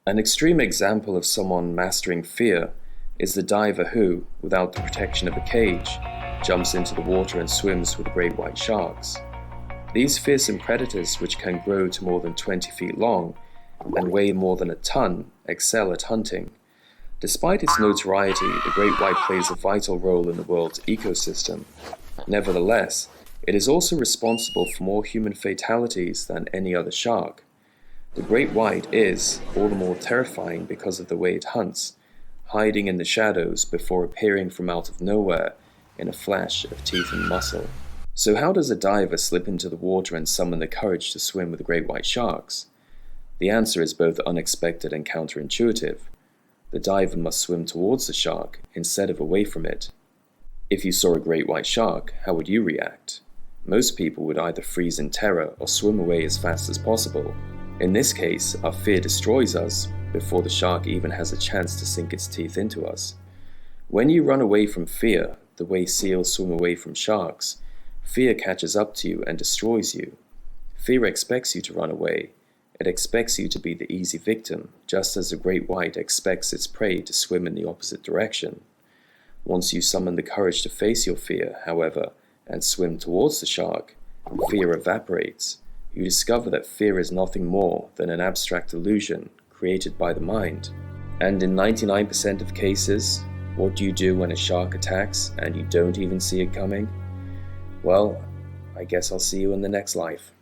An extreme example of someone mastering fear is the diver who, without the protection of a cage, jumps into the water and swims with great white sharks. These fearsome predators, which can grow to more than 20 feet long and weigh more than a ton, excel at hunting. Despite its notoriety, the great white plays a vital role in the world's ecosystem. Nevertheless, it is also responsible for more human fatalities than any other shark. The great white is all the more terrifying because of the way it hunts, hiding in the shadows before appearing from out of nowhere in a flash of teeth and muscle. So how does a diver slip into the water and summon the courage to swim with great white sharks? The answer is both unexpected and counterintuitive. The diver must swim towards the shark instead of away from it. If you saw a great white shark, how would you react? Most people would either freeze in terror or swim away as fast as possible. In this case, our fear destroys us before the shark even has a chance to sink its teeth into us. When you run away from fear, the way seals swim away from sharks, fear catches up to you and destroys you. Fear expects you to run away. It expects you to be the easy victim, just as the great white expects its prey to swim in the opposite direction. Once you summon the courage to face your fear, however, and swim towards the shark, fear evaporates. You discover that fear is nothing more than an abstract illusion created by the mind. And in 99% of cases, what do you do when a shark attacks and you don't even see it coming? Well, I guess I'll see you in the next life.